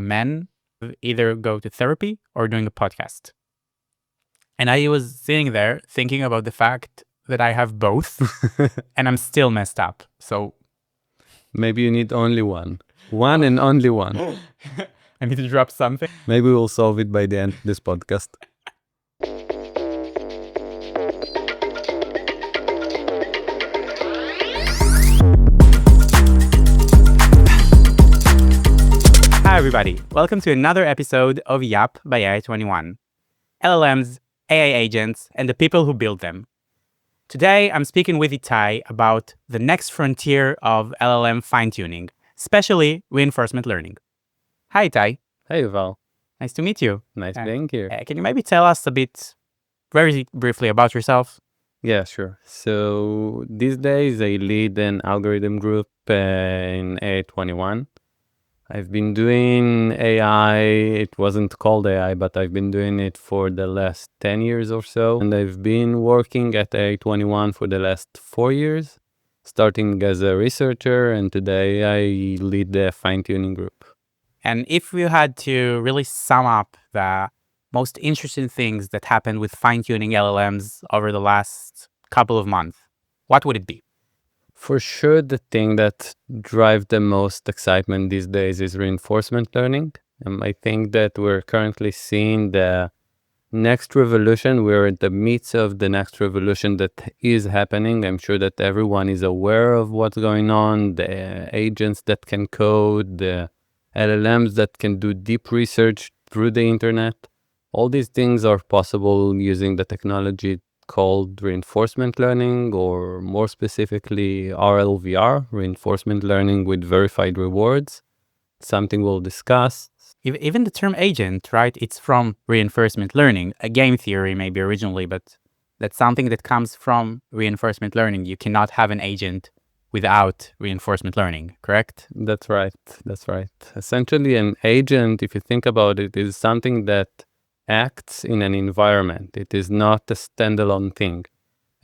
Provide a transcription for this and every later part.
men either go to therapy or doing a podcast. And I was sitting there thinking about the fact that I have both and I'm still messed up. So maybe you need only one. One and only one. I need to drop something. Maybe we'll solve it by the end of this podcast. Hi, everybody. Welcome to another episode of YAAP by AI21. LLMs, AI agents, and the people who build them. Today, I'm speaking with Itay about the next frontier of LLM fine-tuning, especially reinforcement learning. Hi, Itay. Hey, Val. Nice to meet you. Nice being here. Can you maybe tell us a bit, very briefly, about yourself? Yeah, sure. So these days, I lead an algorithm group in AI21. I've been doing AI, it wasn't called AI, but I've been doing it for the last 10 years or so. And I've been working at AI21 for the last 4 years, starting as a researcher, and today I lead the fine-tuning group. And if you had to really sum up the most interesting things that happened with fine-tuning LLMs over the last couple of months, what would it be? For sure, the thing that drives the most excitement these days is reinforcement learning. I think that we're currently seeing the next revolution. We're in the midst of the next revolution that is happening. I'm sure that everyone is aware of what's going on, the agents that can code, the LLMs that can do deep research through the internet. All these things are possible using the technology called reinforcement learning, or more specifically RLVR, reinforcement learning with verified rewards. Something we'll discuss. Even the term agent, right? It's from reinforcement learning, a game theory maybe originally, but that's something that comes from reinforcement learning. You cannot have an agent without reinforcement learning, correct? That's right. Essentially, an agent, if you think about it, is something that acts in an environment. It is not a standalone thing.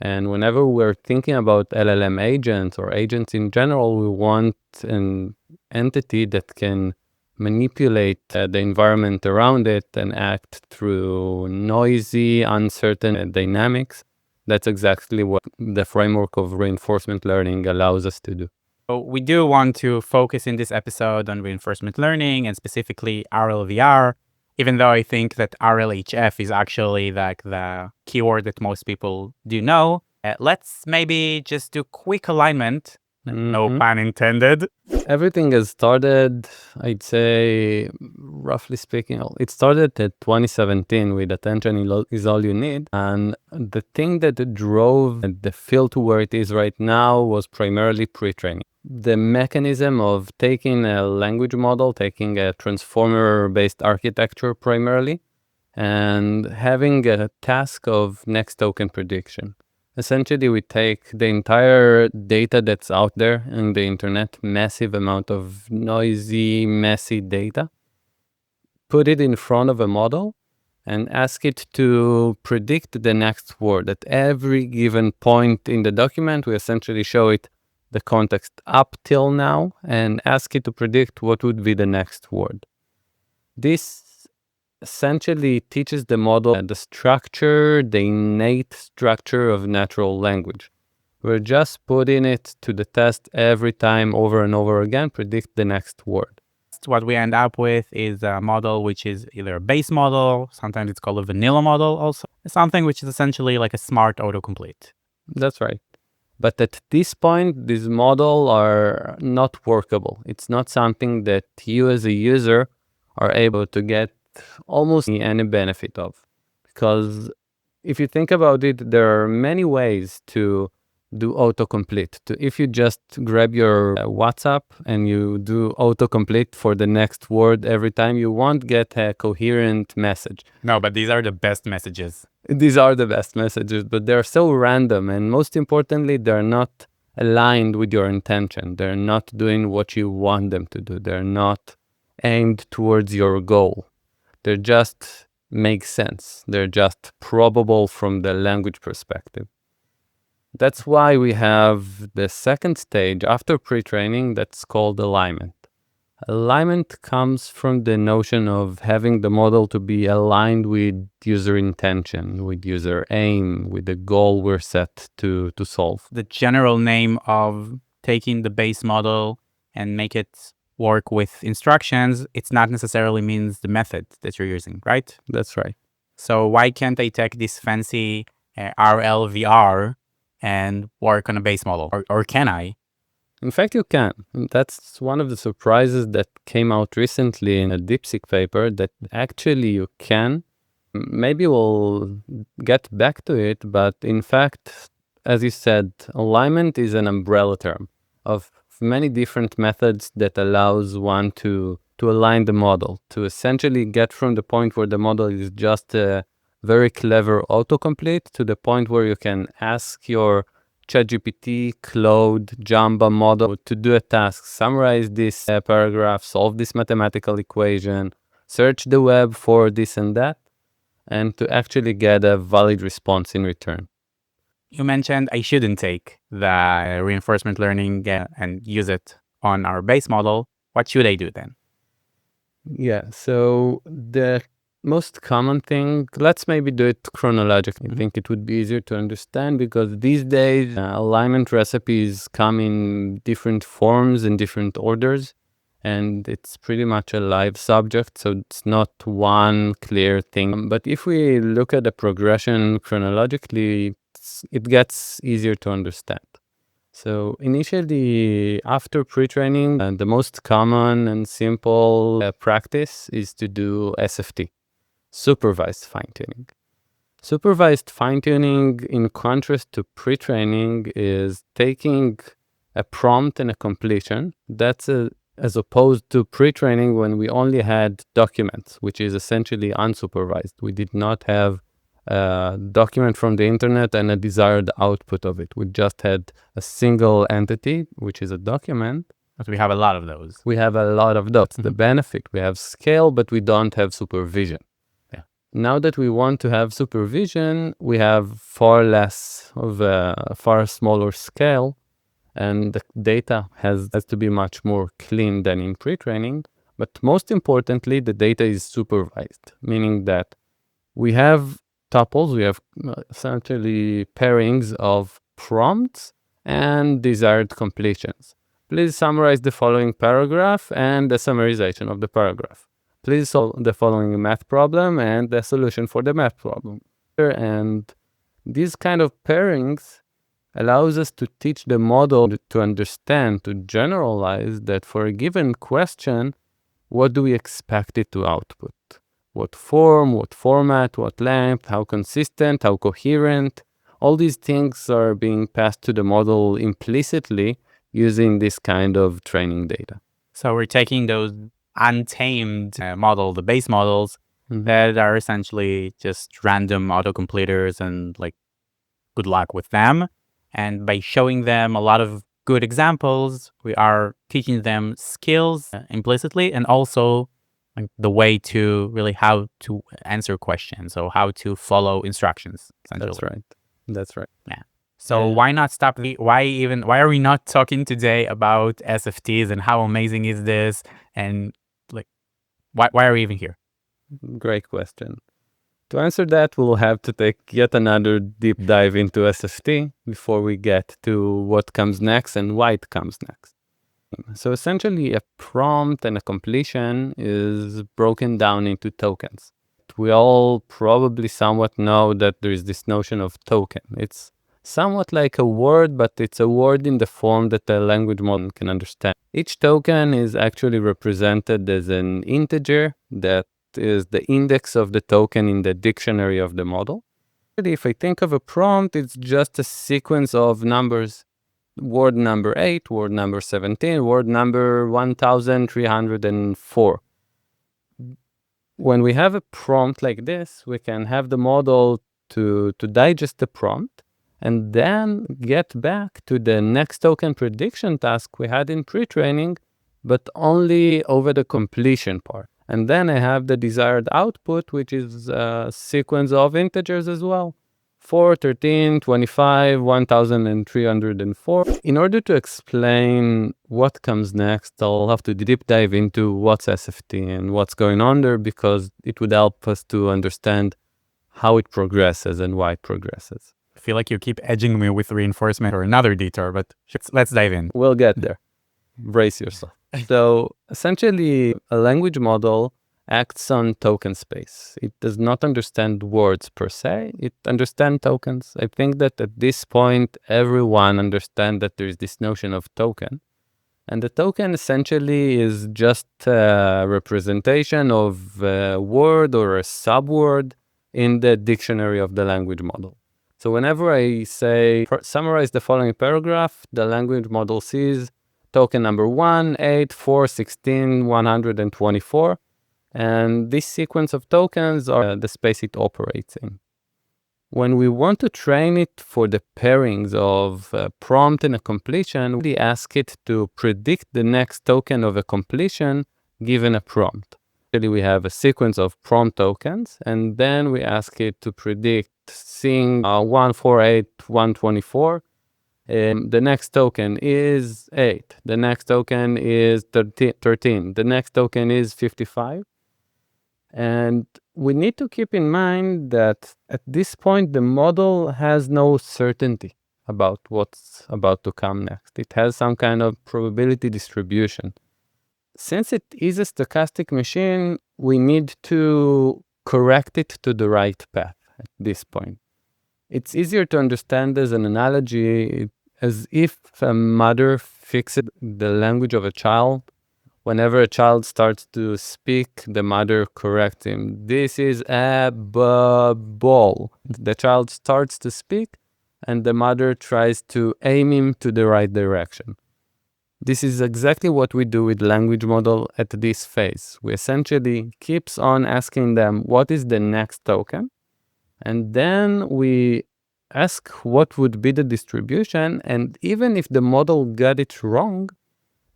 And whenever we're thinking about LLM agents or agents in general, we want an entity that can manipulate the environment around it and act through noisy, uncertain dynamics. That's exactly what the framework of reinforcement learning allows us to do. So we do want to focus in this episode on reinforcement learning and specifically RLVR, even though I think that RLHF is actually like the keyword that most people do know. Let's maybe just do quick alignment. No pun intended. Everything has started, I'd say, roughly speaking, it started at 2017 with attention is all you need. And the thing that drove the field to where it is right now was primarily pre-training. The mechanism of taking a language model, taking a transformer-based architecture primarily, and having a task of next token prediction. Essentially, we take the entire data that's out there in the internet, massive amount of noisy, messy data, put it in front of a model, and ask it to predict the next word. At every given point in the document, we essentially show it the context up till now and ask it to predict what would be the next word. This essentially teaches the model the structure, the innate structure of natural language. We're just putting it to the test every time over and over again, predict the next word. What we end up with is a model which is either a base model, sometimes it's called a vanilla model also, something which is essentially like a smart autocomplete. That's right. But at this point, these models are not workable. It's not something that you as a user are able to get almost any benefit of. Because if you think about it, there are many ways to do autocomplete. If you just grab your WhatsApp and you do autocomplete for the next word every time, you won't get a coherent message. No, but these are the best messages. These are the best messages, but they're so random. And most importantly, they're not aligned with your intention. They're not doing what you want them to do. They're not aimed towards your goal. They just make sense. They're just probable from the language perspective. That's why we have the second stage after pre-training that's called alignment. Alignment comes from the notion of having the model to be aligned with user intention, with user aim, with the goal we're set to solve. The general name of taking the base model and make it work with instructions, it's not necessarily means the method that you're using, right? That's right. So why can't I take this fancy RLVR and work on a base model? Or can I? In fact, you can. And that's one of the surprises that came out recently in a DeepSeek paper, that actually you can. Maybe we'll get back to it, but in fact, as you said, alignment is an umbrella term of many different methods that allows one to align the model, to essentially get from the point where the model is just a very clever autocomplete to the point where you can ask your ChatGPT, Claude, Jamba model to do a task, summarize this paragraph, solve this mathematical equation, search the web for this and that, and to actually get a valid response in return. You mentioned I shouldn't take the reinforcement learning and use it on our base model. What should I do then? Yeah, so the most common thing, let's maybe do it chronologically. I think it would be easier to understand because these days alignment recipes come in different forms and different orders, and it's pretty much a live subject, so it's not one clear thing. But if we look at the progression chronologically, it gets easier to understand. So initially, after pre-training, the most common and simple practice is to do SFT, supervised fine-tuning. Supervised fine-tuning, in contrast to pre-training, is taking a prompt and a completion. That's as opposed to pre-training when we only had documents, which is essentially unsupervised. We did not have a document from the internet and a desired output of it. We just had a single entity, which is a document. But we have a lot of those. We have a lot of those. The benefit, we have scale, but we don't have supervision. Yeah. Now that we want to have supervision, we have far less of a far smaller scale, and the data has to be much more clean than in pre-training. But most importantly, the data is supervised, meaning that we have tuples, we have essentially pairings of prompts and desired completions. Please summarize the following paragraph and the summarization of the paragraph. Please solve the following math problem and the solution for the math problem. And these kind of pairings allows us to teach the model to understand, to generalize that for a given question, what do we expect it to output? What form, what format, what length, how consistent, how coherent. All these things are being passed to the model implicitly using this kind of training data. So we're taking those untamed model, the base models, that are essentially just random autocompleters and like good luck with them. And by showing them a lot of good examples, we are teaching them skills implicitly and also like the way to really how to answer questions, or how to follow instructions. That's right. Yeah. So why not stop? Why are we not talking today about SFTs and how amazing is this? And like, why are we even here? Great question. To answer that, we'll have to take yet another deep dive into SFT before we get to what comes next and why it comes next. So essentially, a prompt and a completion is broken down into tokens. We all probably somewhat know that there is this notion of token. It's somewhat like a word, but it's a word in the form that the language model can understand. Each token is actually represented as an integer that is the index of the token in the dictionary of the model. If I think of a prompt, it's just a sequence of numbers. Word number 8, word number 17, word number 1304. When we have a prompt like this, we can have the model to digest the prompt and then get back to the next token prediction task we had in pre-training, but only over the completion part. And then I have the desired output, which is a sequence of integers as well. 4, 13, 25, 1304. In order to explain what comes next, I'll have to deep dive into what's SFT and what's going on there, because it would help us to understand how it progresses and why it progresses. I feel like you keep edging me with reinforcement or another detour, but let's dive in. We'll get there. Brace yourself. So essentially, a language model acts on token space. It does not understand words per se. It understands tokens. I think that at this point, everyone understands that there is this notion of token. And the token essentially is just a representation of a word or a subword in the dictionary of the language model. So whenever I say, summarize the following paragraph, the language model sees token number 1, 8, 4, 16, 124. And this sequence of tokens are the space it operates in. When we want to train it for the pairings of a prompt and a completion, we ask it to predict the next token of a completion given a prompt. Actually, we have a sequence of prompt tokens, and then we ask it to predict seeing 148, 124. The next token is 8. The next token is 13. The next token is 55. And we need to keep in mind that at this point, the model has no certainty about what's about to come next. It has some kind of probability distribution. Since it is a stochastic machine, we need to correct it to the right path at this point. It's easier to understand as an analogy, as if a mother fixes the language of a child. Whenever a child starts to speak, the mother corrects him. This is a ball. The child starts to speak, and the mother tries to aim him to the right direction. This is exactly what we do with language model at this phase. We essentially keeps on asking them, what is the next token? And then we ask what would be the distribution. And even if the model got it wrong,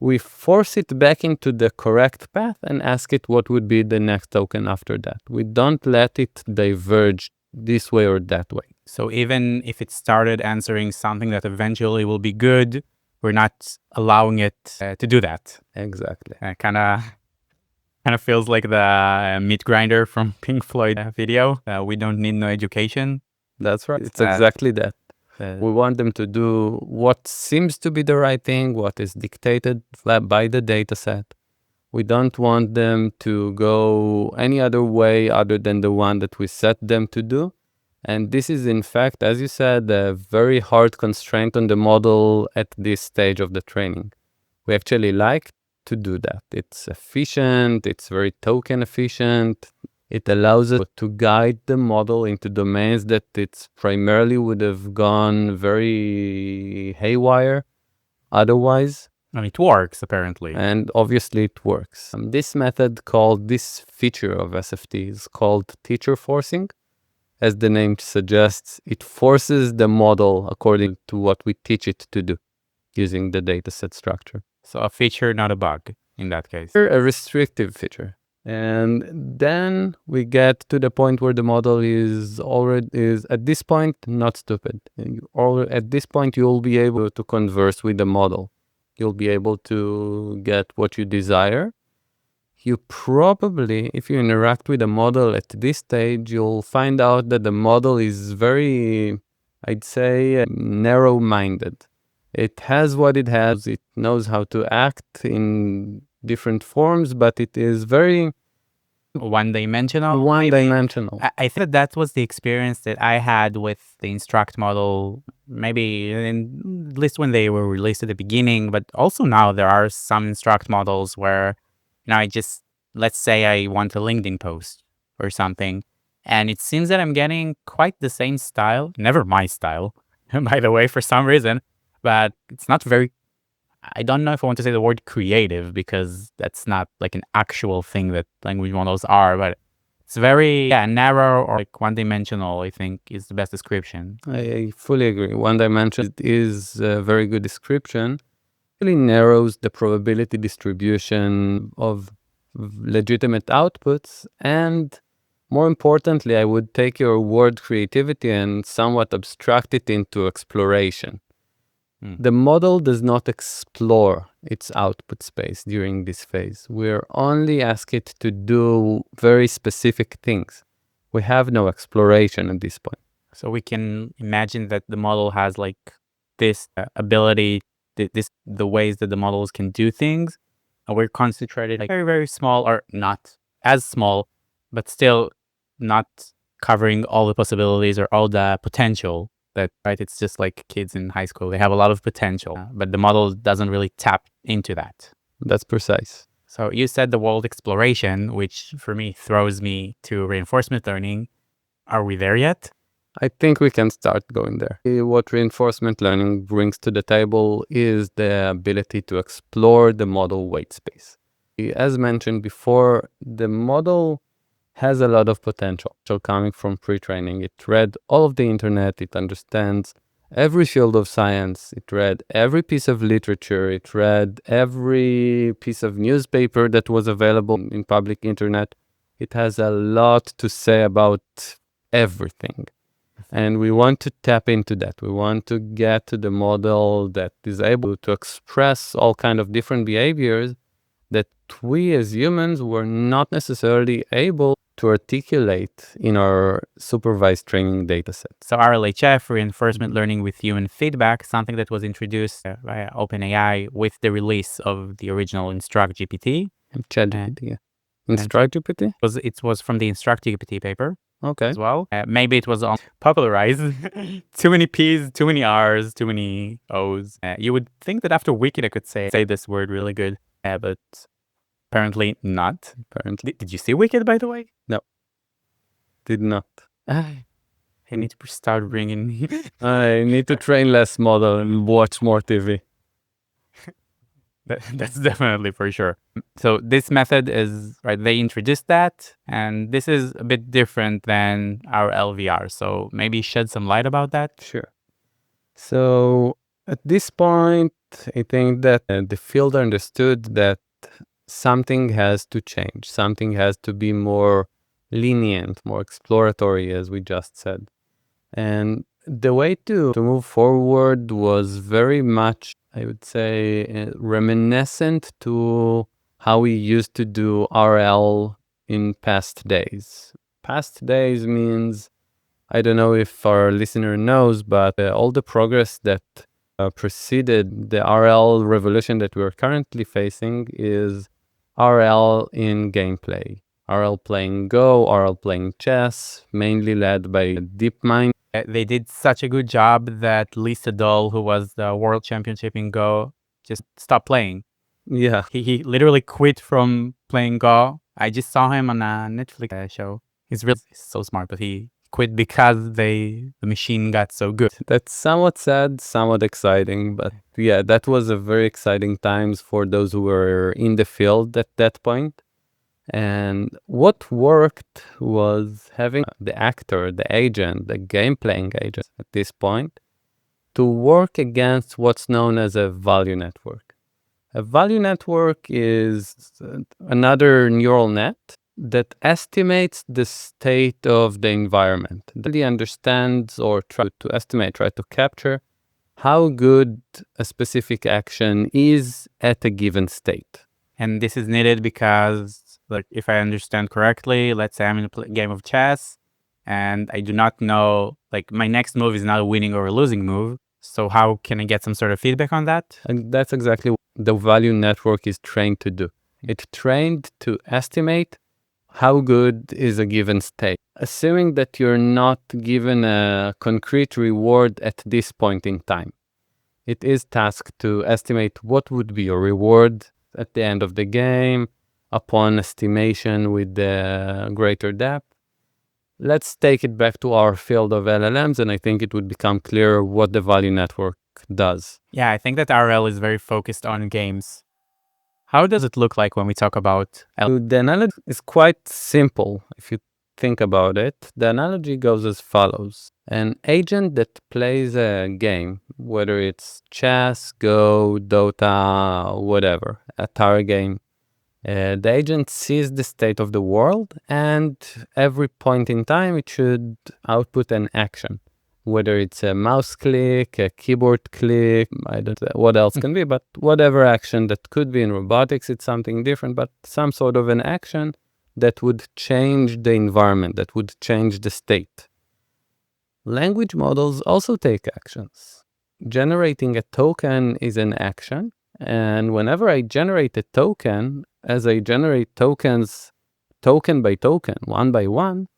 we force it back into the correct path and ask it what would be the next token after that. We don't let it diverge this way or that way. So even if it started answering something that eventually will be good, we're not allowing it to do that. Exactly. Kind of feels like the meat grinder from Pink Floyd video. We don't need no education. That's right. It's exactly that. We want them to do what seems to be the right thing, what is dictated by the data set. We don't want them to go any other way other than the one that we set them to do. And this is, in fact, as you said, a very hard constraint on the model at this stage of the training. We actually like to do that. It's efficient, it's very token efficient. It allows us to guide the model into domains that it primarily would have gone very haywire otherwise. And it works, apparently. And obviously it works. This feature of SFT is called teacher forcing. As the name suggests, it forces the model according to what we teach it to do using the dataset structure. So a feature, not a bug in that case. A restrictive feature. And then we get to the point where the model is at this point not stupid. At this point, you'll be able to converse with the model. You'll be able to get what you desire. You probably, if you interact with a model at this stage, you'll find out that the model is very, I'd say, narrow-minded. It has what it has. It knows how to act in different forms, but it is very one-dimensional. I think that was the experience that I had with the Instruct model, maybe at least when they were released at the beginning, but also now there are some Instruct models where, let's say I want a LinkedIn post or something, and it seems that I'm getting quite the same style, never my style, by the way, for some reason, but it's not very, I don't know if I want to say the word creative, because that's not like an actual thing that language models are, but it's very narrow or like one-dimensional, I think is the best description. I fully agree. One-dimensional is a very good description. It really narrows the probability distribution of legitimate outputs and More importantly, I would take your word creativity and somewhat abstract it into exploration. The model does not explore its output space during this phase. We're only asked it to do very specific things. We have no exploration at this point. So we can imagine that the model has like this ability, the ways that the models can do things. And we're concentrated like very, very small, or not as small, but still not covering all the possibilities or all the potential. That, right? It's just like kids in high school. They have a lot of potential, but the model doesn't really tap into that. That's precise. So you said the world exploration, which for me throws me to reinforcement learning. Are we there yet? I think we can start going there. What reinforcement learning brings to the table is the ability to explore the model weight space. As mentioned before, the model has a lot of potential coming from pre-training. It read all of the internet, it understands every field of science, it read every piece of literature, it read every piece of newspaper that was available in public internet. It has a lot to say about everything. And we want to tap into that. We want to get to the model that is able to express all kind of different behaviors that we as humans were not necessarily able to articulate in our supervised training dataset. So RLHF, reinforcement learning with human feedback, something that was introduced via OpenAI with the release of the original Instruct GPT. ChatGPT, yeah. Instruct GPT? It was from the Instruct GPT paper. Okay. As well. Maybe it was popularized. Too many P's, too many R's, too many O's. You would think that after Wiki I could say this word really good, but apparently not. Apparently. Did you see Wicked, by the way? No. Did not. I need to start bringing... I need to train less model and watch more TV. That's definitely for sure. So this method is, right, they introduced that, and this is a bit different than our RLVR. So maybe shed some light about that? Sure. So at this point, I think that the field understood that something has to change. Something has to be more lenient, more exploratory, as we just said. And the way to move forward was very much, I would say, reminiscent to how we used to do RL in past days. Past days means, I don't know if our listener knows, but all the progress that preceded the RL revolution that we're currently facing is RL in gameplay. RL playing Go, RL playing chess, mainly led by DeepMind. They did such a good job that Lisa Doll, who was the world championship in Go, just stopped playing. Yeah. He literally quit from playing Go. I just saw him on a Netflix show. He's really so smart, but he quit because the machine got so good. That's somewhat sad, somewhat exciting, but yeah, that was a very exciting times for those who were in the field at that point. And what worked was having the actor, the agent, the game-playing agent at this point to work against what's known as a value network. A value network is another neural net that estimates the state of the environment. It really understands or try to capture how good a specific action is at a given state. And this is needed because, like, if I understand correctly, let's say I'm in a game of chess and I do not know, like, my next move is not a winning or a losing move. So how can I get some sort of feedback on that? And that's exactly what the value network is trained to do. It's trained to estimate how good is a given state, assuming that you're not given a concrete reward at this point in time. It is tasked to estimate what would be your reward at the end of the game, upon estimation with the greater depth. Let's take it back to our field of LLMs, and I think it would become clear what the value network does. Yeah, I think that RL is very focused on games. How does it look like when we talk about The analogy is quite simple if you think about it. The analogy goes as follows. An agent that plays a game, whether it's chess, Go, Dota, whatever, a tower game, The agent sees the state of the world, and every point in time it should output an action. Whether it's a mouse click, a keyboard click, I don't know what else can be, but whatever action that could be in robotics, it's something different, but some sort of an action that would change the environment, that would change the state. Language models also take actions. Generating a token is an action, and whenever I generate a token, as I generate tokens, token by token, one by one,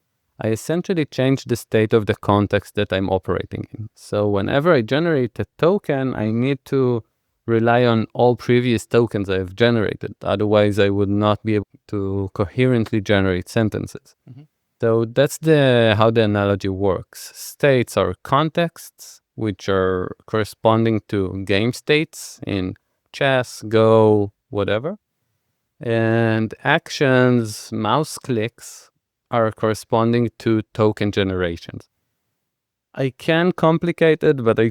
I essentially change the state of the context that I'm operating in. So whenever I generate a token, I need to rely on all previous tokens I've generated. Otherwise, I would not be able to coherently generate sentences. So that's how the analogy works. States are contexts, which are corresponding to game states in chess, Go, whatever. And actions, mouse clicks, are corresponding to token generations. I can complicate it, but I'll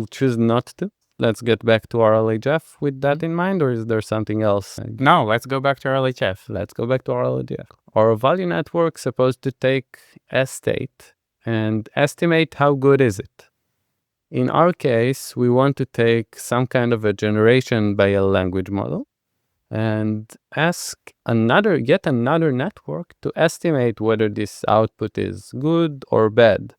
choose not to. Let's get back to RLHF with that in mind, or is there something else? No, let's go back to RLHF. Let's go back to RLHF. Our value network is supposed to take a state and estimate how good is it. In our case, we want to take some kind of a generation by a language model and ask yet another network to estimate whether this output is good or bad.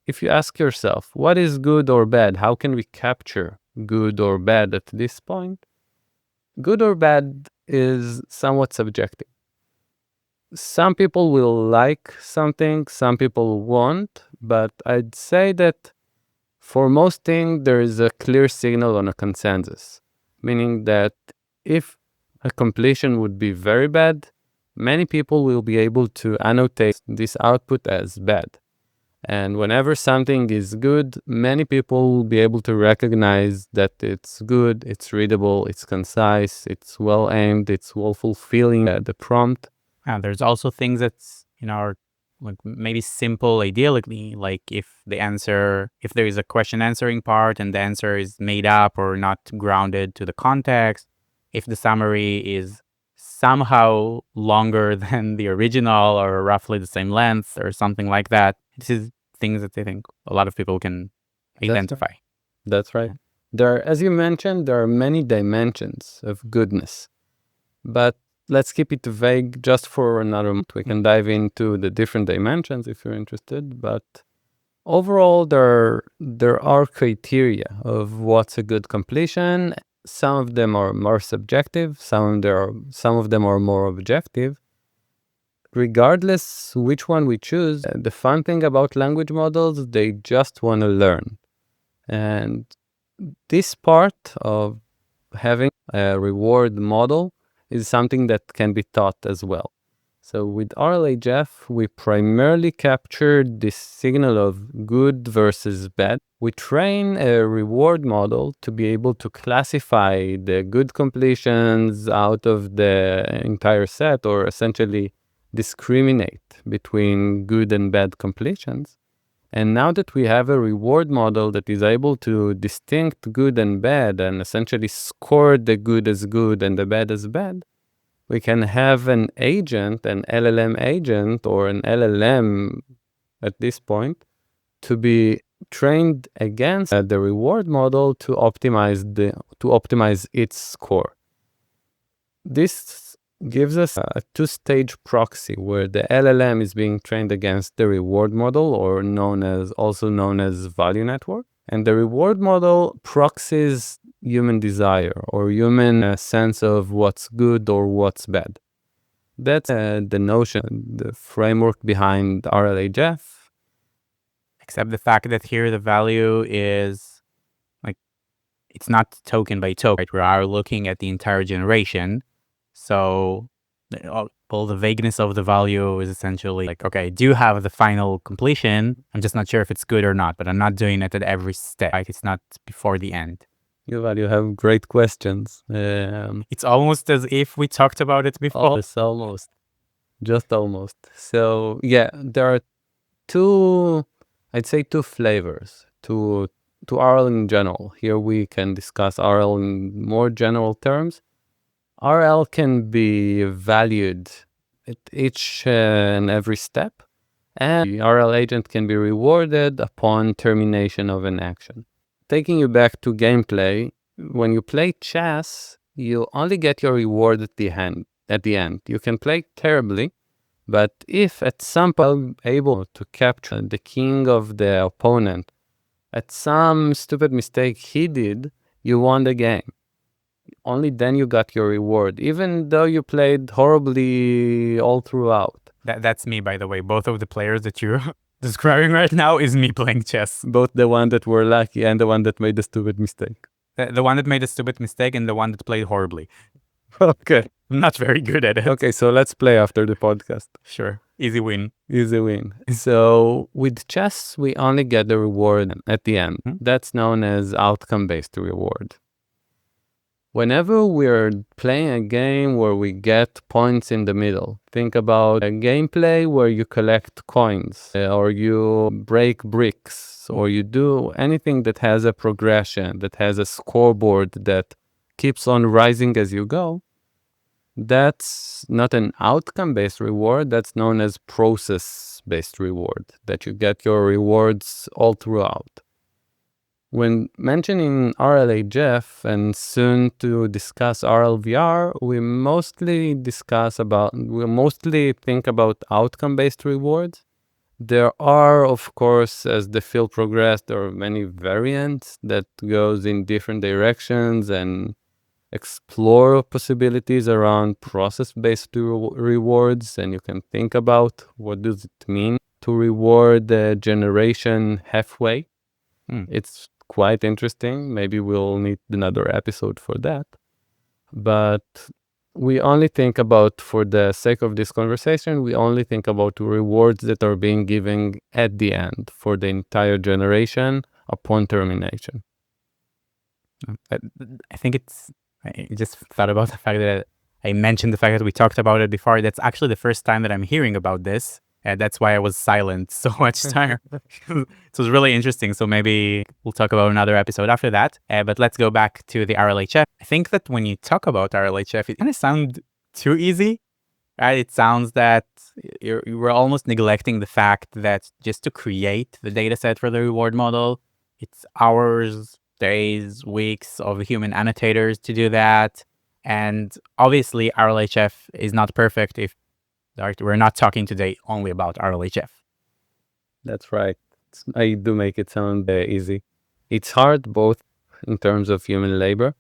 If you ask yourself, what is good or bad? How can we capture good or bad at this point? Good or bad is somewhat subjective. Some people will like something, some people won't, but I'd say that for most things, there is a clear signal on a consensus, meaning that if a completion would be very bad, many people will be able to annotate this output as bad. And whenever something is good, many people will be able to recognize that it's good, it's readable, it's concise, it's well aimed, it's well fulfilling the prompt. And there's also things that's, are like maybe simple ideally, like if there is a question answering part and the answer is made up or not grounded to the context, if the summary is somehow longer than the original or roughly the same length or something like that. This is things that I think a lot of people can identify. That's right. As you mentioned, there are many dimensions of goodness, but let's keep it vague just for another month. We can dive into the different dimensions if you're interested, but overall, there are criteria of what's a good completion. Some of them are more subjective, some of them are more objective. Regardless which one we choose, the fun thing about language models, they just want to learn. And this part of having a reward model is something that can be taught as well. So with RLHF, we primarily capture this signal of good versus bad. We train a reward model to be able to classify the good completions out of the entire set, or essentially discriminate between good and bad completions. And now that we have a reward model that is able to distinct good and bad and essentially score the good as good and the bad as bad, we can have an agent, an LLM agent, or an LLM at this point, to be trained against the reward model to optimize its score. This gives us a two-stage proxy where the LLM is being trained against the reward model, or also known as value network. And the reward model proxies human desire or human sense of what's good or what's bad. That's the notion, the framework behind RLHF. Except the fact that here the value is like, it's not token by token, right? We are looking at the entire generation. So all the vagueness of the value is essentially like, okay, I do have the final completion. I'm just not sure if it's good or not, but I'm not doing it at every step. Right? It's not before the end. Yuval, you have great questions. It's almost as if we talked about it before. It's almost. Just almost. So yeah, there are two flavors to RL in general. Here we can discuss RL in more general terms. RL can be valued at each and every step, and the RL agent can be rewarded upon termination of an action. Taking you back to gameplay, when you play chess, you only get your reward at the end. You can play terribly, but if at some point you're able to capture the king of the opponent at some stupid mistake he did, you won the game. Only then you got your reward, even though you played horribly all throughout. That's me, by the way. Both of the players that you're describing right now is me playing chess. Both the one that were lucky and the one that made the stupid mistake. The one that made a stupid mistake and the one that played horribly. Okay. I'm not very good at it. Okay, so let's play after the podcast. Sure. Easy win. Easy win. So with chess, we only get the reward at the end. That's known as outcome-based reward. Whenever we're playing a game where we get points in the middle, think about a gameplay where you collect coins or you break bricks or you do anything that has a progression, that has a scoreboard that keeps on rising as you go. That's not an outcome-based reward. That's known as process-based reward, that you get your rewards all throughout. When mentioning RLHF and soon to discuss RLVR, we mostly think about outcome-based rewards. There are, of course, as the field progressed, there are many variants that goes in different directions and explore possibilities around process-based rewards, and you can think about what does it mean to reward the generation halfway. It's quite interesting. Maybe we'll need another episode for that. But we only think about, for the sake of this conversation, we only think about rewards that are being given at the end for the entire generation upon termination. I think I just thought about the fact that I mentioned the fact that we talked about it before. That's actually the first time that I'm hearing about this. And that's why I was silent so much time. It was really interesting. So maybe we'll talk about another episode after that. But let's go back to the RLHF. I think that when you talk about RLHF, it kind of sounds too easy, right? It sounds that you were almost neglecting the fact that just to create the data set for the reward model, it's hours, days, weeks of human annotators to do that. And obviously, RLHF is not perfect if we're not talking today only about RLHF. That's right. I do make it sound easy. It's hard both in terms of human labor.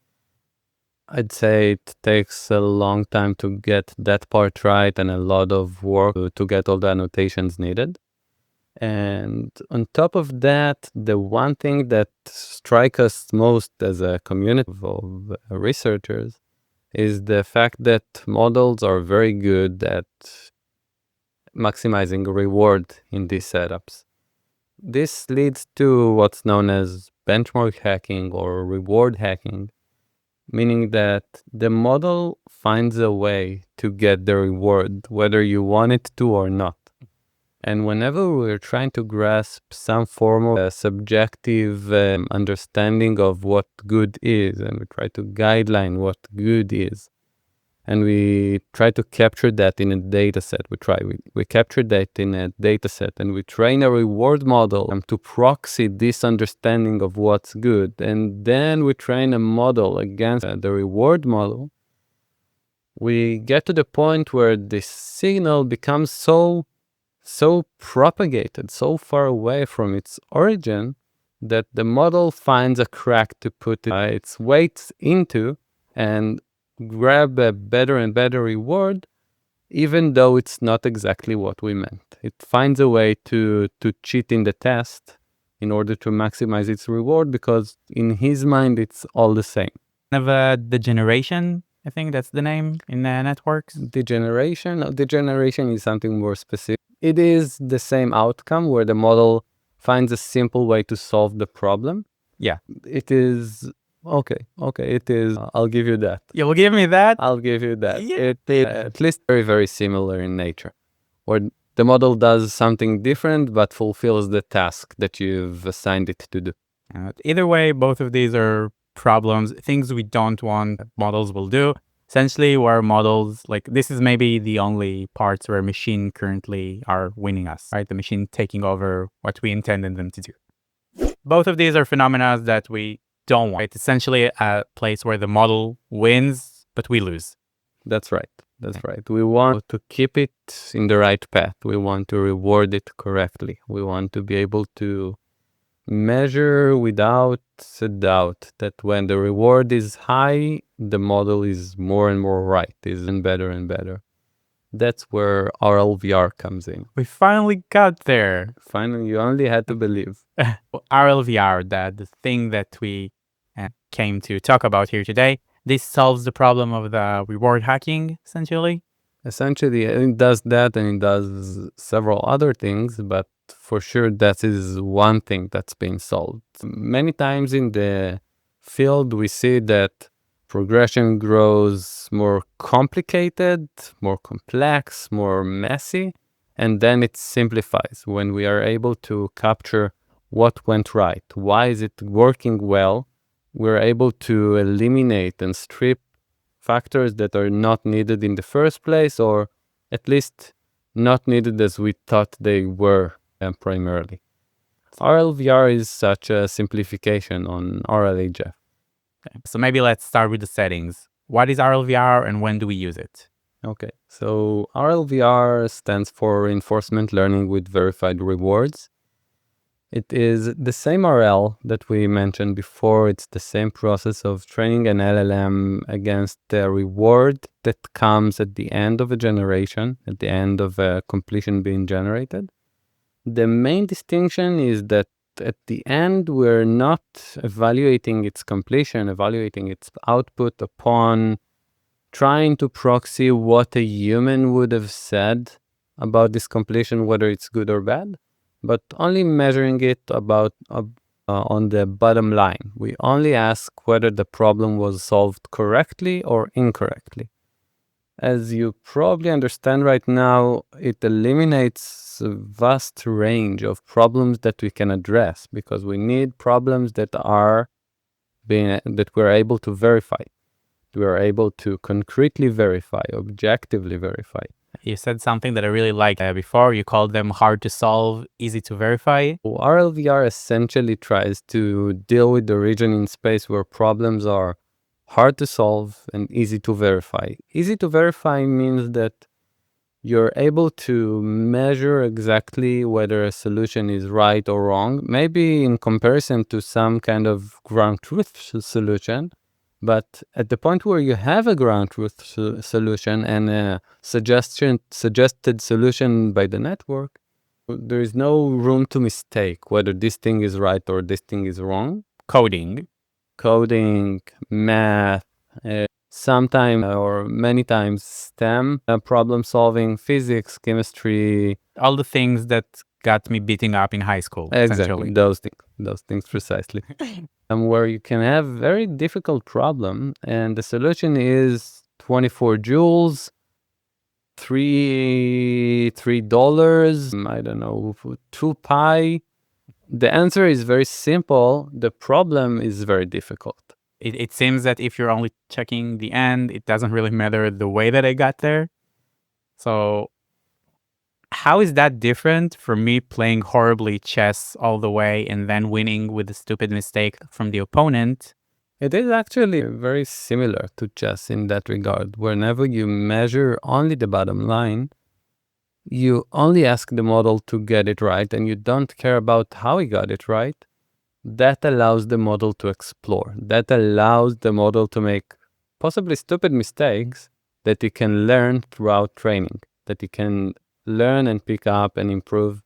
I'd say it takes a long time to get that part right and a lot of work to get all the annotations needed. And on top of that, the one thing that strikes us most as a community of researchers is the fact that models are very good at maximizing reward in these setups. This leads to what's known as benchmark hacking or reward hacking, meaning that the model finds a way to get the reward, whether you want it to or not. And whenever we're trying to grasp some form of a subjective understanding of what good is, and we try to guideline what good is, and we try to capture that in a data set, we capture that in a data set, and we train a reward model to proxy this understanding of what's good, and then we train a model against the reward model, we get to the point where the signal becomes so propagated, so far away from its origin, that the model finds a crack to put its weights into and grab a better and better reward, even though it's not exactly what we meant. It finds a way to cheat in the test in order to maximize its reward, because in his mind, it's all the same. Degeneration, I think that's the name in networks. Degeneration is something more specific. It is the same outcome where the model finds a simple way to solve the problem. Yeah. It is, okay, it is, I'll give you that. You'll give me that? I'll give you that. Yeah. It is at least very, very similar in nature, where the model does something different but fulfills the task that you've assigned it to do. Either way, both of these are problems, things we don't want models will do. essentially where models, like this is maybe the only parts where machine currently are winning us, right? The machine taking over what we intended them to do. Both of these are phenomena that we don't want. It's essentially a place where the model wins, but we lose. That's right. We want to keep it in the right path. We want to reward it correctly. We want to be able to measure without a doubt that when the reward is high, the model is more and more right, is better and better. That's where RLVR comes in. We finally got there. Finally, you only had to believe. RLVR, the thing that we came to talk about here today, this solves the problem of the reward hacking, essentially. Essentially, it does that and it does several other things, but for sure that is one thing that's being solved. Many times in the field, we see that progression grows more complicated, more complex, more messy, and then it simplifies when we are able to capture what went right. Why is it working well? We're able to eliminate and strip factors that are not needed in the first place, or at least not needed as we thought they were primarily. RLVR is such a simplification on RLHF. Okay. So maybe let's start with the settings. What is RLVR and when do we use it? Okay, so RLVR stands for Reinforcement Learning with Verified Rewards. It is the same RL that we mentioned before. It's the same process of training an LLM against the reward that comes at the end of a generation, at the end of a completion being generated. The main distinction is that at the end, we're not evaluating its completion, evaluating its output upon trying to proxy what a human would have said about this completion, whether it's good or bad, but only measuring it on the bottom line. We only ask whether the problem was solved correctly or incorrectly. As you probably understand right now, it eliminates a vast range of problems that we can address because we need problems that we're able to verify. We're able to concretely verify, objectively verify. You said something that I really liked before. You called them hard to solve, easy to verify. RLVR essentially tries to deal with the region in space where problems are hard to solve and easy to verify. Easy to verify means that you're able to measure exactly whether a solution is right or wrong, maybe in comparison to some kind of ground truth solution. But at the point where you have a ground truth solution and a suggested solution by the network, there is no room to mistake whether this thing is right or this thing is wrong. Coding, math, sometimes or many times STEM, problem solving, physics, chemistry. All the things that got me beating up in high school. Exactly, those things precisely. Where you can have very difficult problem and the solution is 24 joules, $3, I don't know, 2 pi. The answer is very simple. The problem is very difficult. It seems that if you're only checking the end, it doesn't really matter the way that I got there. So how is that different from me playing horribly chess all the way and then winning with a stupid mistake from the opponent? It is actually very similar to chess in that regard. Whenever you measure only the bottom line, you only ask the model to get it right and you don't care about how he got it right. That allows the model to explore. That allows the model to make possibly stupid mistakes that it can learn throughout training, that it can learn and pick up and improve.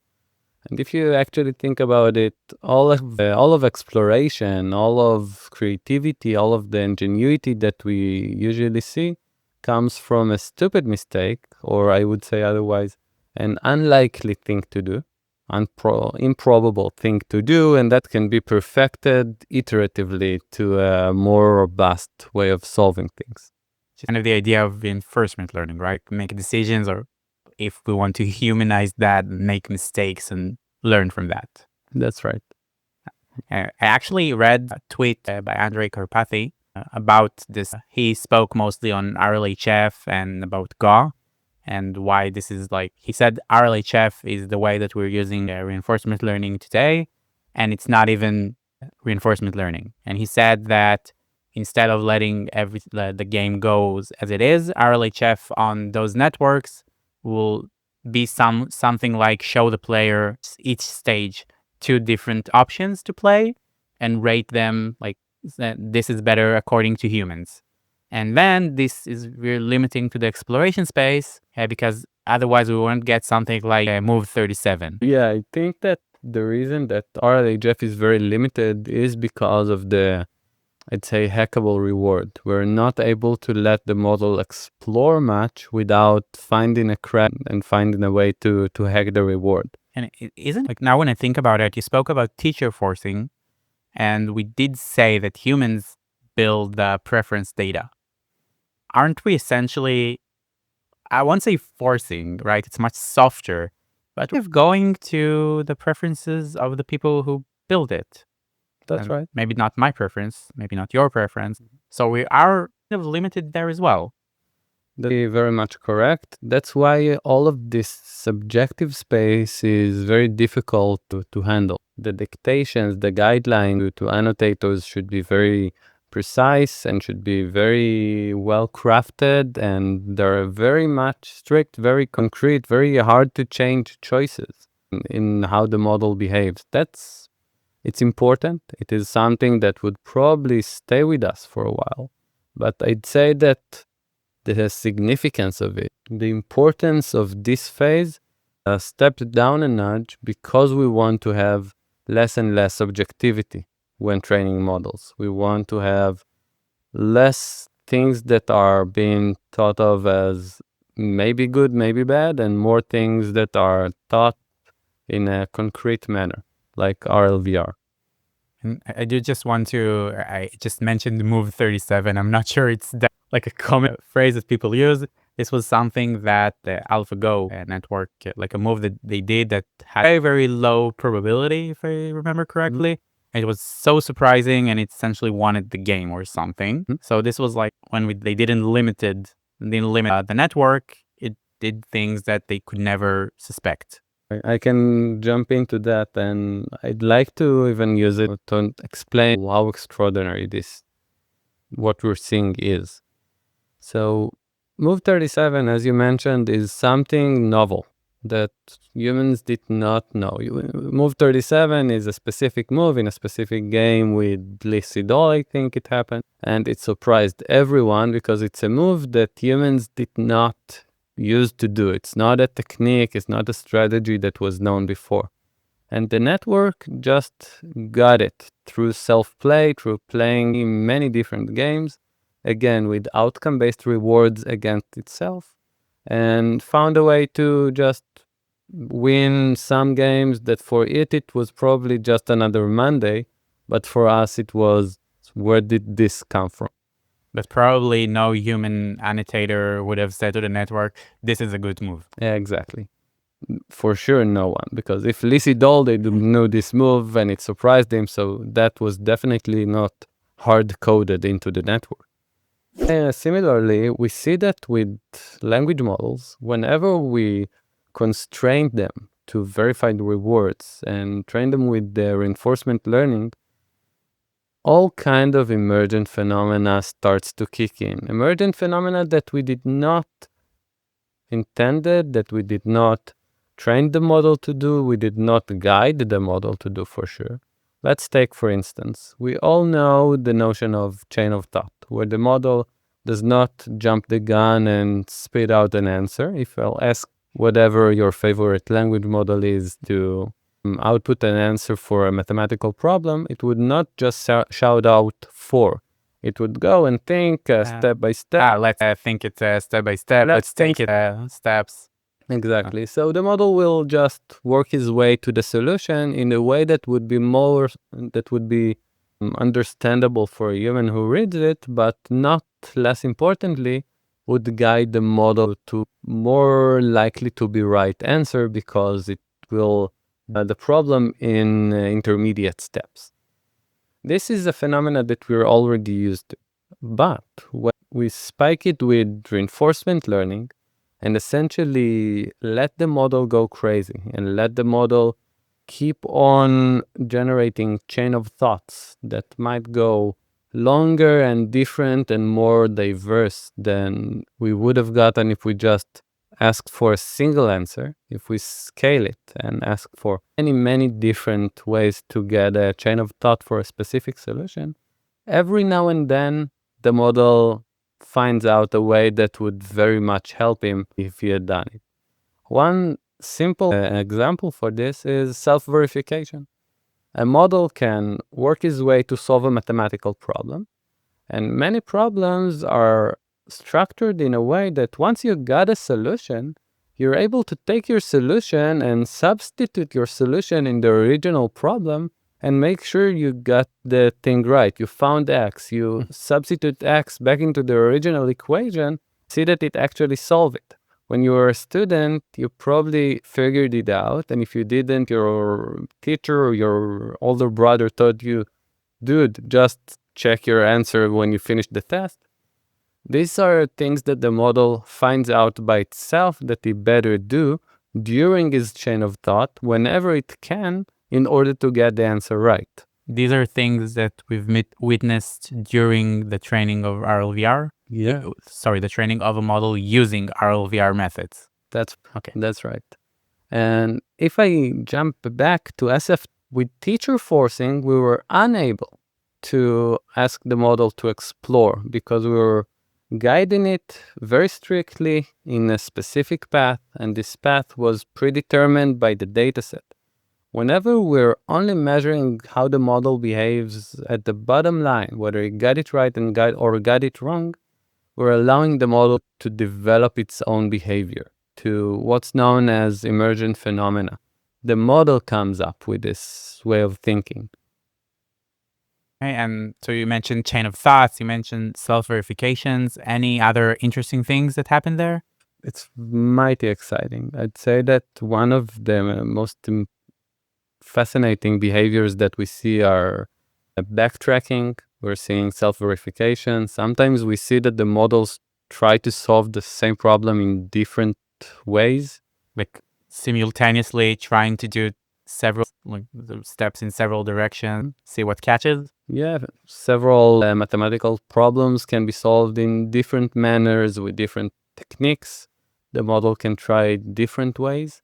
And if you actually think about it, all of exploration, all of creativity, all of the ingenuity that we usually see comes from a stupid mistake, or I would say otherwise, an unlikely thing to do, improbable thing to do, and that can be perfected iteratively to a more robust way of solving things. It's kind of the idea of reinforcement learning, right? Make decisions, or if we want to humanize that, make mistakes and learn from that. That's right. I actually read a tweet by Andrei Karpathy about this. He spoke mostly on RLHF and about Go and why this is like, he said RLHF is the way that we're using reinforcement learning today, and it's not even reinforcement learning. And he said that instead of letting the game goes as it is, RLHF on those networks will be something like show the player each stage 2 different options to play and rate them like this is better according to humans. And then we're limiting to the exploration space because otherwise we won't get something like move 37. Yeah, I think that the reason that RLHF is very limited is because of the, I'd say, hackable reward. We're not able to let the model explore much without finding a crack and finding a way to hack the reward. And it isn't like, now when I think about it, you spoke about teacher forcing, and we did say that humans build the preference data. Aren't we essentially, I won't say forcing, right? It's much softer, but we're going to the preferences of the people who build it. That's right. Maybe not my preference, maybe not your preference. So we are kind of limited there as well. That's very much correct. That's why all of this subjective space is very difficult to handle. The dictations, the guidelines to annotators should be very precise and should be very well crafted, and they're very much strict, very concrete, very hard to change choices in how the model behaves. It's important. It is something that would probably stay with us for a while. But I'd say that the significance of it, the importance of this phase, stepped down a notch because we want to have less and less subjectivity when training models. We want to have less things that are being thought of as maybe good, maybe bad, and more things that are thought in a concrete manner, like RLVR. And I do just want to, I just mentioned move 37. I'm not sure it's that, like a common phrase that people use. This was something that the AlphaGo network, like a move that they did that had very, very low probability, if I remember correctly. Mm-hmm. It was so surprising, and it essentially wanted the game or something. Mm-hmm. So this was like when they didn't limit the network, it did things that they could never suspect. I can jump into that, and I'd like to even use it to explain how extraordinary what we're seeing is. So move 37, as you mentioned, is something novel that humans did not know. Move 37 is a specific move in a specific game with Lysidol, I think it happened, and it surprised everyone because it's a move that humans did not used to do. It's not a technique, it's not a strategy that was known before. And the network just got it through self-play, through playing in many different games, again with outcome-based rewards against itself, and found a way to just win some games that for it was probably just another Monday, but for us it was, where did this come from? But probably no human annotator would have said to the network, this is a good move. Yeah, exactly. For sure, no one. Because if Lysidol, they knew this move and it surprised him, so that was definitely not hard-coded into the network. Similarly, we see that with language models, whenever we constrain them to verified rewards and train them with the reinforcement learning, all kind of emergent phenomena starts to kick in. Emergent phenomena that we did not intended, that we did not train the model to do, we did not guide the model to do for sure. Let's take, for instance, we all know the notion of chain of thought, where the model does not jump the gun and spit out an answer. If I'll ask whatever your favorite language model is to output an answer for a mathematical problem, it would not just shout out 4. It would go and think step by step. Let's think it step by step. Let's take it steps. Exactly. So the model will just work his way to the solution in a way that would be understandable for a human who reads it, but not less importantly, would guide the model to more likely to be right answer because it will the problem in intermediate steps. This is a phenomena that we're already used to. But when we spike it with reinforcement learning and essentially let the model go crazy and let the model keep on generating chain of thoughts that might go longer and different and more diverse than we would have gotten if we just asked for a single answer. If we scale it and ask for many different ways to get a chain of thought for a specific solution, every now and then the model finds out a way that would very much help him if he had done it. One simple example for this is self-verification. A model can work his way to solve a mathematical problem, and many problems are structured in a way that once you got a solution, you're able to take your solution and substitute your solution in the original problem and make sure you got the thing right. You found X, you substitute X back into the original equation, see that it actually solved it. When you were a student, you probably figured it out. And if you didn't, your teacher or your older brother told you, dude, just check your answer when you finish the test. These are things that the model finds out by itself that it better do during his chain of thought whenever it can in order to get the answer right. These are things that we've witnessed during the training of RLVR. Yeah. Sorry, the training of a model using RLVR methods. That's right. And if I jump back to SF, with teacher forcing, we were unable to ask the model to explore because we were guiding it very strictly in a specific path, and this path was predetermined by the dataset. Whenever we're only measuring how the model behaves at the bottom line, whether it got it right and got it wrong, we're allowing the model to develop its own behavior to what's known as emergent phenomena. The model comes up with this way of thinking. Okay, and so you mentioned chain of thoughts, you mentioned self-verifications. Any other interesting things that happened there? It's mighty exciting. I'd say that one of the most fascinating behaviors that we see are backtracking. We're seeing self-verification. Sometimes we see that the models try to solve the same problem in different ways. Like simultaneously trying to do several steps in several directions, see what catches? Yeah, several mathematical problems can be solved in different manners with different techniques. The model can try different ways.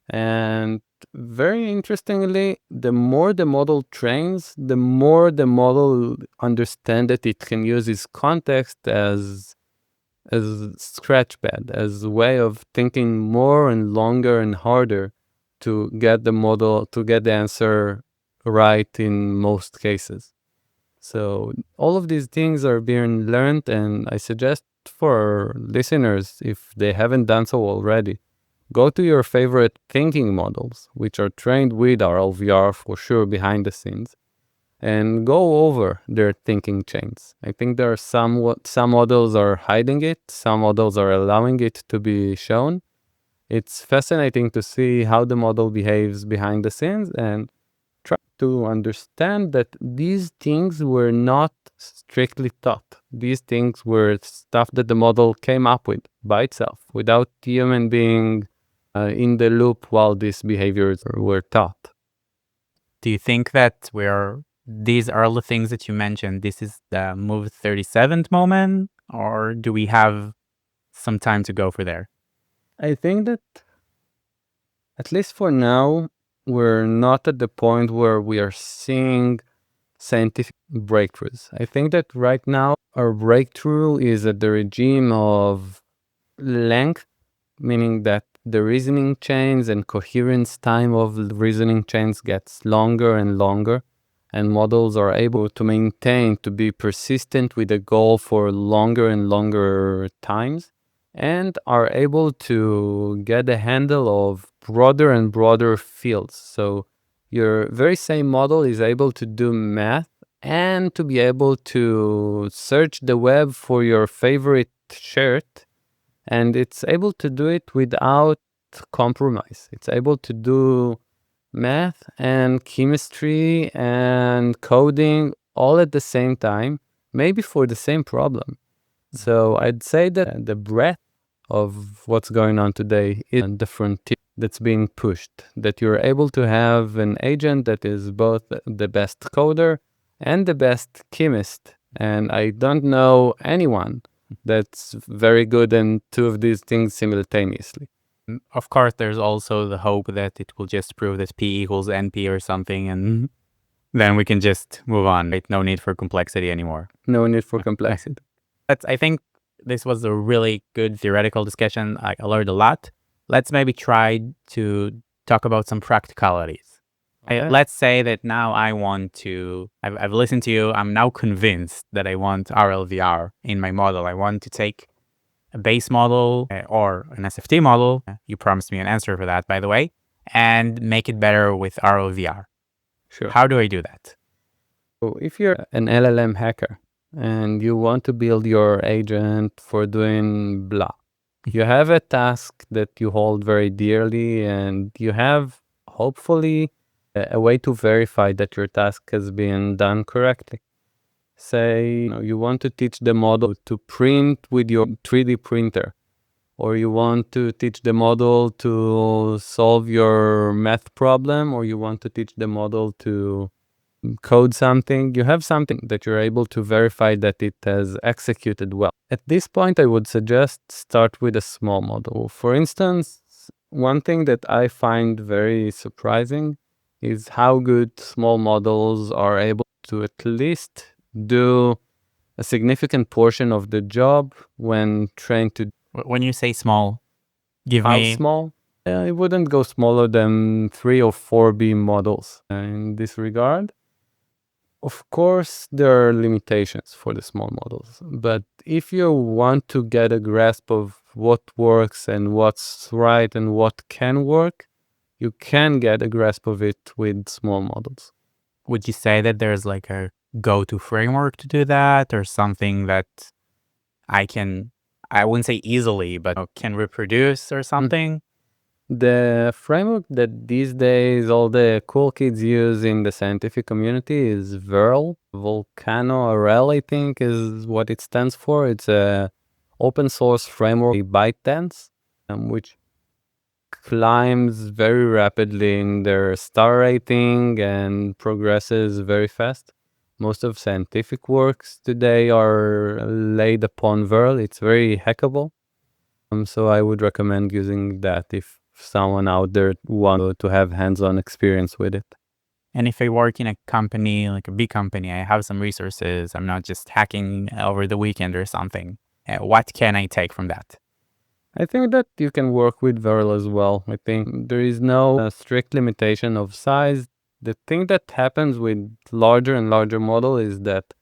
And very interestingly, the more the model trains, the more the model understands that it can use its context as scratchpad, as a way of thinking more and longer and harder to get the answer right in most cases. So all of these things are being learned, and I suggest for listeners, if they haven't done so already, go to your favorite thinking models, which are trained with RLVR for sure behind the scenes, and go over their thinking chains. I think there are some models are hiding it, some models are allowing it to be shown. It's fascinating to see how the model behaves behind the scenes and try to understand that these things were not strictly taught. These things were stuff that the model came up with by itself without human being in the loop while these behaviors were taught. Do you think that these are the things that you mentioned, this is the move 37th moment, or do we have some time to go for there? I think that, at least for now, we're not at the point where we are seeing scientific breakthroughs. I think that right now our breakthrough is at the regime of length, meaning that the reasoning chains and coherence time of reasoning chains gets longer and longer, and models are able to maintain, to be persistent with a goal for longer and longer times, and are able to get a handle of broader and broader fields. So your very same model is able to do math and to be able to search the web for your favorite shirt, and it's able to do it without compromise. It's able to do math and chemistry and coding all at the same time maybe for the same problem. So I'd say that the breadth of what's going on today is a different tier that's being pushed, that you're able to have an agent that is both the best coder and the best chemist. And I don't know anyone that's very good in two of these things simultaneously. Of course, there's also the hope that it will just prove that P equals NP or something, and then we can just move on. Right? No need for complexity anymore. No need for complexity. I think this was a really good theoretical discussion. I learned a lot. Let's maybe try to talk about some practicalities. Okay. Let's say that now I want to, I've listened to you. I'm now convinced that I want RLVR in my model. I want to take a base model or an SFT model. You promised me an answer for that, by the way, and make it better with RLVR. Sure. How do I do that? So if you're an LLM hacker and you want to build your agent for doing blah, you have a task that you hold very dearly, and you have hopefully a way to verify that your task has been done correctly. Say you want to teach the model to print with your 3D printer, or you want to teach the model to solve your math problem, or you want to teach the model to code something. You have something that you're able to verify that it has executed well. At this point, I would suggest start with a small model. For instance, one thing that I find very surprising is how good small models are able to at least do a significant portion of the job when trained to. When you say small, give How me... small? It wouldn't go smaller than 3 or 4 beam models in this regard. Of course, there are limitations for the small models, but if you want to get a grasp of what works and what's right and what can work, you can get a grasp of it with small models. Would you say that there's like a go-to framework to do that, or something that I wouldn't say easily, but can reproduce or something? The framework that these days all the cool kids use in the scientific community is VERL. Volcano RL, I think, is what it stands for. It's a open source framework, ByteDance, which climbs very rapidly in their star rating and progresses very fast. Most of scientific works today are laid upon VERL. It's very hackable. So I would recommend using that if someone out there wants to have hands-on experience with it. And if I work in a company, like a big company, I have some resources, I'm not just hacking over the weekend or something, what can I take from that? I think that you can work with VERL as well. I think there is no strict limitation of size. The thing that happens with larger and larger model is that,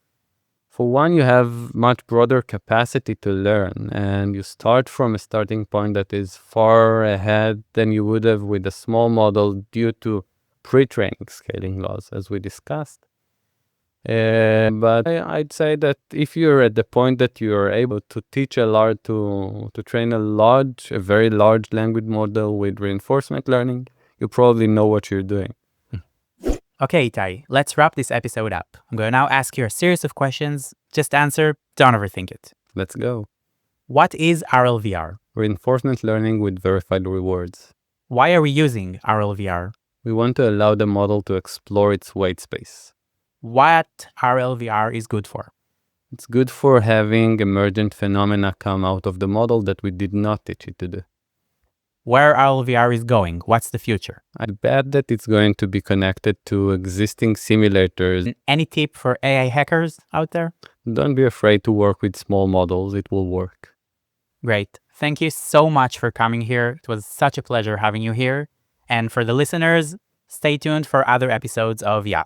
for one, you have much broader capacity to learn, and you start from a starting point that is far ahead than you would have with a small model due to pre-training scaling laws, as we discussed. But I'd say that if you're at the point that you are able to teach to train a very large language model with reinforcement learning, you probably know what you're doing. Okay, Itay, let's wrap this episode up. I'm going to now ask you a series of questions. Just answer, don't overthink it. Let's go. What is RLVR? Reinforcement learning with verified rewards. Why are we using RLVR? We want to allow the model to explore its weight space. What RLVR is good for? It's good for having emergent phenomena come out of the model that we did not teach it to do. Where RLVR is going? What's the future? I bet that it's going to be connected to existing simulators. Any tip for AI hackers out there? Don't be afraid to work with small models. It will work. Great. Thank you so much for coming here. It was such a pleasure having you here. And for the listeners, stay tuned for other episodes of YAAP.